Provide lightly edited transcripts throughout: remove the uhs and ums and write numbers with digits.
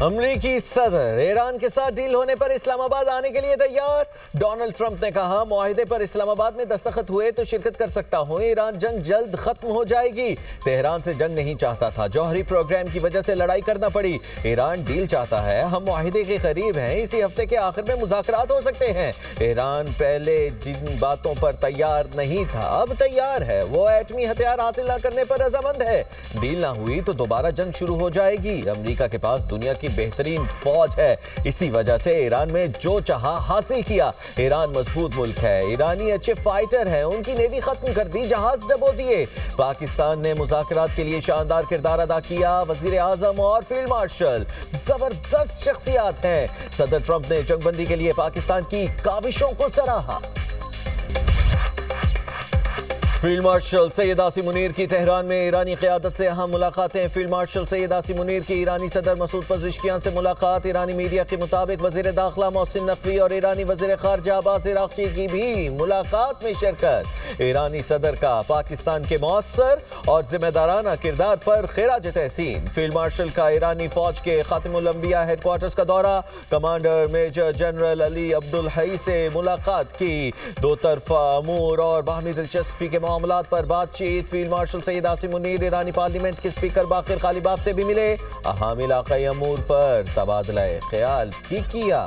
امریکی صدر ایران کے ساتھ ڈیل ہونے پر اسلام آباد آنے کے لیے تیار۔ ڈونلڈ ٹرمپ نے کہا معاہدے پر اسلام آباد میں دستخط ہوئے تو شرکت کر سکتا ہوں، ایران جنگ جلد ختم ہو جائے گی۔ تہران سے جنگ نہیں چاہتا تھا، جوہری پروگرام کی وجہ سے لڑائی کرنا پڑی۔ ایران ڈیل چاہتا ہے، ہم معاہدے کے قریب ہیں، اسی ہفتے کے آخر میں مذاکرات ہو سکتے ہیں۔ ایران پہلے جن باتوں پر تیار نہیں تھا اب تیار ہے، وہ ایٹمی ہتھیار حاصل نہ کرنے پر رضامند ہے۔ ڈیل نہ ہوئی تو دوبارہ جنگ شروع ہو جائے گی۔ امریکہ کے پاس دنیا کی بہترین فوج ہے، اسی وجہ سے ایران میں جو چاہا حاصل کیا۔ ایران مضبوط ملک ہے، ایرانی اچھے فائٹر ہیں، ان کی نیوی ختم کر دی، جہاز ڈبو دیے۔ پاکستان نے مذاکرات کے لیے شاندار کردار ادا کیا، وزیر اعظم اور فیلڈ مارشل زبردست شخصیات ہیں۔ صدر ٹرمپ نے جنگ بندی کے لیے پاکستان کی کاوشوں کو سراہا۔ فیلڈ مارشل سید عاصم منیر کی تہران میں ایرانی قیادت سے اہم ملاقاتیں۔ فیلڈ مارشل سید عاصم منیر کی ایرانی صدر مسعود پزشکیان سے ملاقات۔ ایرانی میڈیا کے مطابق وزیر داخلہ محسن نقوی اور ایرانی وزیر خارجہ عباس عراقچی کی بھی ملاقات میں شرکت۔ ایرانی صدر کا پاکستان کے مؤثر اور ذمہ دارانہ کردار پر خراج تحسین۔ فیلڈ مارشل کا ایرانی فوج کے خاتم الانبیاء ہیڈ کوارٹرز کا دورہ، کمانڈر میجر جنرل علی عبدالحی سے ملاقات کی۔ دو طرفہ امور اور باہمی دلچسپی کے معاملات پر بات چیت۔ فیلڈ مارشل سید عاصم منیر ایرانی پارلیمنٹ کے اسپیکر باقر غالیباف سے بھی ملے، اہم علاقائی امور پر تبادلہ خیال بھی کیا۔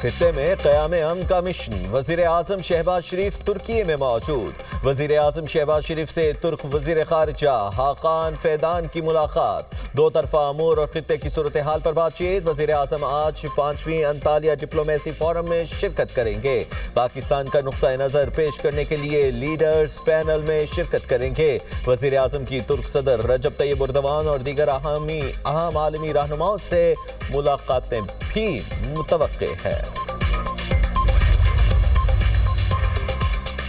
خطے میں قیام امن کا مشن، وزیر اعظم شہباز شریف ترکی میں موجود۔ وزیر اعظم شہباز شریف سے ترک وزیر خارجہ حاقان فیدان کی ملاقات۔ دو طرفہ امور اور خطے کی صورتحال پر بات چیت۔ وزیر اعظم آج 5ویں انطالیہ ڈپلومیسی فورم میں شرکت کریں گے۔ پاکستان کا نقطہ نظر پیش کرنے کے لیے لیڈرز پینل میں شرکت کریں گے۔ وزیر اعظم کی ترک صدر رجب طیب اردوان اور دیگر اہم عالمی رہنماؤں سے ملاقاتیں بھی متوقع ہے۔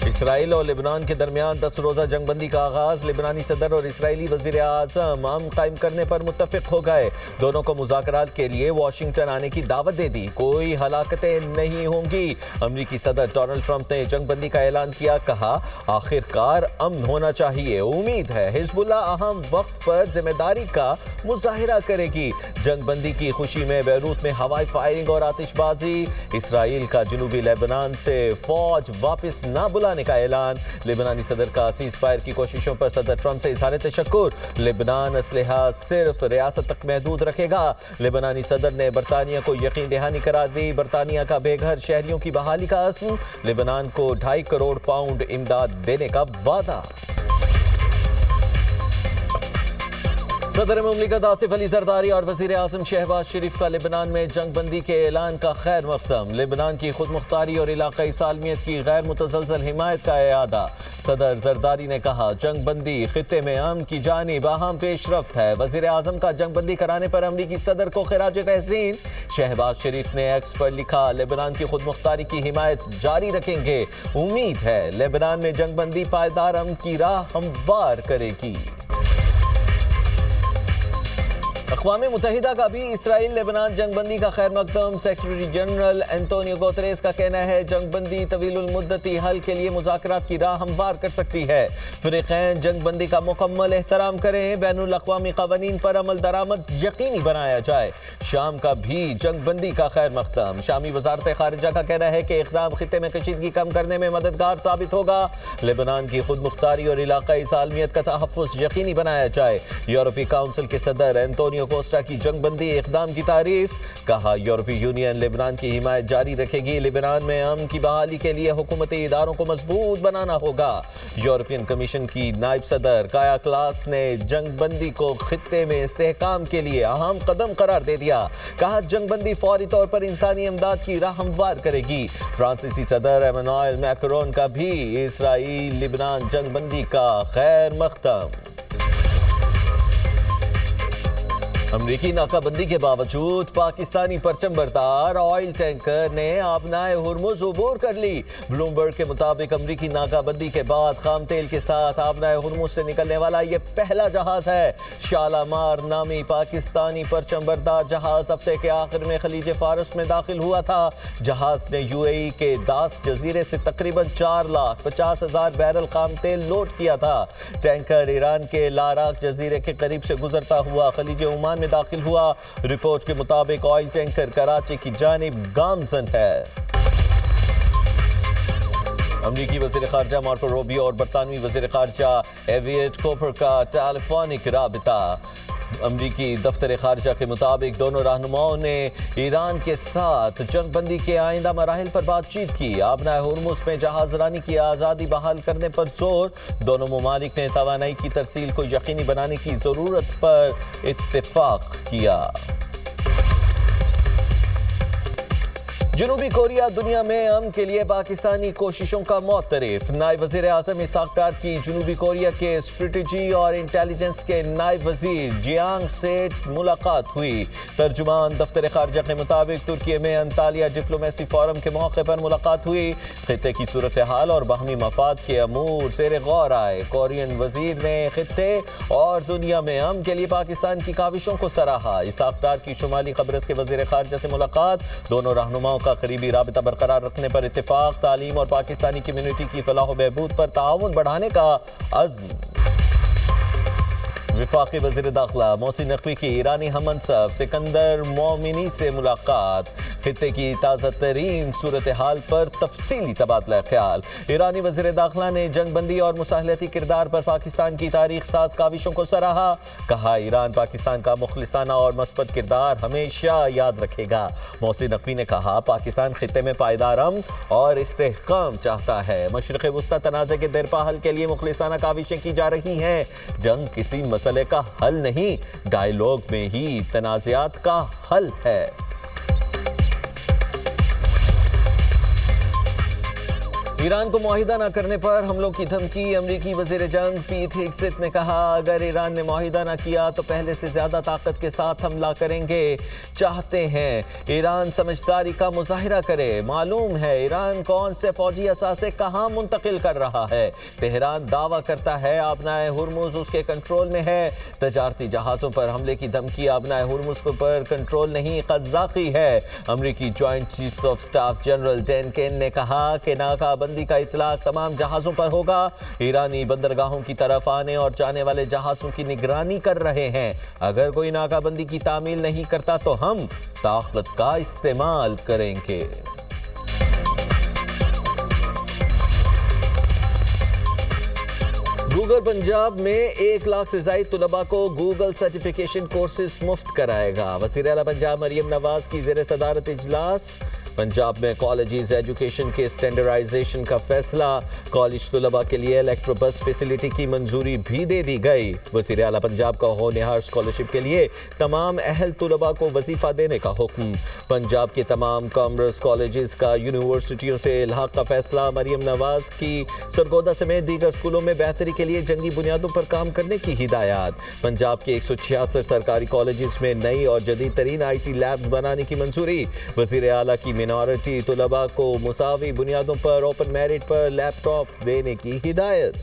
اسرائیل اور لبنان کے درمیان 10 روزہ جنگ بندی کا آغاز۔ لبنانی صدر اور اسرائیلی وزیر اعظم امن قائم کرنے پر متفق ہو گئے۔ دونوں کو مذاکرات کے لیے واشنگٹن آنے کی دعوت دے دی۔ کوئی ہلاکتیں نہیں ہوں گی۔ امریکی صدر ڈونلڈ ٹرمپ نے جنگ بندی کا اعلان کیا، کہا آخر کار امن ہونا چاہیے، امید ہے حزب اللہ اہم وقت پر ذمہ داری کا مظاہرہ کرے گی۔ جنگ بندی کی خوشی میں بیروت میں ہوائی فائرنگ اور آتش بازی۔ اسرائیل کا جنوبی لیبنان سے فوج واپس نہ بلانے کا اعلان۔ لبنانی صدر کا سیز فائر کی کوششوں پر صدر ٹرمپ سے اظہار تشکر۔ لبنان اسلحہ صرف ریاست تک محدود رکھے گا۔ لبنانی صدر نے برطانیہ کو یقین دہانی قرار دی۔ برطانیہ کا بے گھر شہریوں کی بحالی کا عزم، لبنان کو 2.5 کروڑ پاؤنڈ امداد دینے کا وعدہ۔ صدر مملکت آصف علی زرداری اور وزیر اعظم شہباز شریف کا لبنان میں جنگ بندی کے اعلان کا خیر مقدم۔ لبنان کی خود مختاری اور علاقائی سالمیت کی غیر متزلزل حمایت کا اعادہ۔ صدر زرداری نے کہا جنگ بندی خطے میں امن کی جانب اہم پیش رفت ہے۔ وزیر اعظم کا جنگ بندی کرانے پر امریکی صدر کو خراج تحسین۔ شہباز شریف نے ایکس پر لکھا لبنان کی خود مختاری کی حمایت جاری رکھیں گے، امید ہے لبنان میں جنگ بندی پائیدار امن کی راہ ہموار کرے گی۔ اقوام متحدہ کا بھی اسرائیل لبنان جنگ بندی کا خیر مقدم۔ سیکرٹری جنرل انتونیو گوتریس کا کہنا ہے جنگ بندی طویل المدتی حل کے لیے مذاکرات کی راہ ہموار کر سکتی ہے۔ فریقین جنگ بندی کا مکمل احترام کریں، بین الاقوامی قوانین پر عمل درآمد یقینی بنایا جائے۔ شام کا بھی جنگ بندی کا خیر مقدم۔ شامی وزارت خارجہ کا کہنا ہے کہ اقدام خطے میں کشیدگی کم کرنے میں مددگار ثابت ہوگا۔ لبنان کی خود مختاری اور علاقائی سالمیت کا تحفظ یقینی بنایا جائے۔ یورپی کونسل کے صدر انتونیو کوسٹا کی جنگ بندی اقدام کی تعریف، کہا یورپی یونین لبنان کی حمایت جاری رکھے گی۔ لبنان میں امن کی بحالی کے لیے حکومتی اداروں کو مضبوط بنانا ہوگا۔ یورپین کمیشن کی نائب صدر کایا کلاس نے جنگ بندی کو خطے میں استحکام کے لیے اہم قدم قرار دے دیا، کہا جنگ بندی فوری طور پر انسانی امداد کی راہ ہموار کرے گی۔ فرانسیسی صدر ایمانوئل میکرون کا بھی اسرائیل لبنان جنگ بندی کا خیر مقدم۔ امریکی ناکابندی کے باوجود پاکستانی پرچم بردار آئل ٹینکر نے آبنائے ہرمز عبور کر لی۔ بلومبرگ کے مطابق امریکی ناکابندی کے بعد خام تیل کے ساتھ آبنائے ہرمز سے نکلنے والا یہ پہلا جہاز ہے۔ شالامار نامی پاکستانی پرچم بردار جہاز ہفتے کے آخر میں خلیج فارس میں داخل ہوا تھا۔ جہاز نے یو اے ای کے داس جزیرے سے تقریباً 4,50,000 بیرل خام تیل لوڈ کیا تھا۔ ٹینکر ایران کے لاراک جزیرے کے قریب سے گزرتا ہوا خلیج عمان میں داخل ہوا۔ رپورٹ کے مطابق آئل ٹینکر کراچی کی جانب گامزن ہے۔ امریکی وزیر خارجہ مارکو روبیو اور برطانوی وزیر خارجہ ایویٹ کوپر کا ٹیلی فونک رابطہ۔ امریکی دفتر خارجہ کے مطابق دونوں رہنماؤں نے ایران کے ساتھ جنگ بندی کے آئندہ مراحل پر بات چیت کی۔ آبنائے ہرمز میں جہاز رانی کی آزادی بحال کرنے پر زور۔ دونوں ممالک نے توانائی کی ترسیل کو یقینی بنانے کی ضرورت پر اتفاق کیا۔ جنوبی کوریا دنیا میں امن کے لیے پاکستانی کوششوں کا معترف۔ نائب وزیر اعظم اسحاق ڈار کی جنوبی کوریا کے اسٹریٹجی اور انٹیلیجنس کے نائب وزیر جیانگ سے ملاقات ہوئی۔ ترجمان دفتر خارجہ کے مطابق ترکی میں انطالیہ ڈپلومیسی فورم کے موقع پر ملاقات ہوئی۔ خطے کی صورتحال اور باہمی مفاد کے امور زیر غور آئے۔ کورین وزیر نے خطے اور دنیا میں امن کے لیے پاکستان کی کاوشوں کو سراہا۔ اسحاق ڈار کی شمالی قبرص کے وزیر خارجہ سے ملاقات۔ دونوں رہنماؤں کا قریبی رابطہ برقرار رکھنے پر اتفاق۔ تعلیم اور پاکستانی کمیونٹی کی فلاح و بہبود پر تعاون بڑھانے کا عزم۔ وفاقی وزیر داخلہ محسن نقوی کی ایرانی ہم منصب سکندر مومنی سے ملاقات۔ خطے کی تازہ ترین صورتحال پر تفصیلی تبادلہ خیال۔ ایرانی وزیر داخلہ نے جنگ بندی اور مصالحتی کردار پر پاکستان کی تاریخ ساز کاوشوں کو سراہا۔ کہا ایران پاکستان کا مخلصانہ اور مثبت کردار ہمیشہ یاد رکھے گا۔ محسن نقوی نے کہا پاکستان خطے میں پائیدار امن اور استحکام چاہتا ہے۔ مشرق وسطی تنازع کے دیرپا حل کے لیے مخلصانہ کاوشیں کی جا رہی ہیں۔ جنگ کسی مسئلے کا حل نہیں، ڈائیلاگ میں ہی تنازعات کا حل ہے۔ ایران کو معاہدہ نہ کرنے پر حملوں کی دھمکی۔ امریکی وزیر جنگ پیٹ ہگسٹ نے کہا اگر ایران نے معاہدہ نہ کیا تو پہلے سے زیادہ طاقت کے ساتھ حملہ کریں گے۔ چاہتے ہیں ایران سمجھداری کا مظاہرہ کرے۔ معلوم ہے ایران کون سے فوجی اثاثے کہاں منتقل کر رہا ہے۔ تہران دعویٰ کرتا ہے آبنائے ہرمز اس کے کنٹرول میں ہے۔ تجارتی جہازوں پر حملے کی دھمکی آبنائے ہرمز پر کنٹرول نہیں، قذاقی ہے۔ امریکی joint chiefs of staff general Dan Caine نے کہا کہ ناکابندی کا اطلاق تمام جہازوں پر ہوگا۔ ایرانی بندرگاہوں کی طرف آنے اور جانے والے جہازوں کی نگرانی کر رہے ہیں۔ اگر کوئی ناکہ بندی کی تعمیل نہیں کرتا تو ہم طاقت کا استعمال کریں گے۔ گوگل پنجاب میں 1 لاکھ سے زائد طلباء کو گوگل سرٹیفکیشن کورسز مفت کرائے گا۔ وزیر اعلیٰ پنجاب مریم نواز کی زیر صدارت اجلاس۔ پنجاب میں کالجز ایجوکیشن کے اسٹینڈرڈائزیشن کا فیصلہ۔ کالج طلباء کے لیے الیکٹرو بس فیسلٹی کی منظوری بھی دے دی گئی۔ وزیر اعلیٰ پنجاب کا ہونہار اسکالرشپ کے لیے تمام اہل طلباء کو وظیفہ دینے کا حکم۔ پنجاب کے تمام کامرس کالجز کا یونیورسٹیوں سے الحاق کا فیصلہ۔ مریم نواز کی سرگودا سمیت دیگر اسکولوں میں بہتری کے لیے جنگی بنیادوں پر کام کرنے کی ہدایات۔ پنجاب کے 166 سرکاری کالجز میں نئی اور جدید ترین آئی ٹی لیبز بنانے کی منظوری۔ وزیر اعلیٰ کی مائنورٹی طلباء کو مساوی بنیادوں پر اوپن میرٹ پر لیپ ٹاپ دینے کی ہدایت۔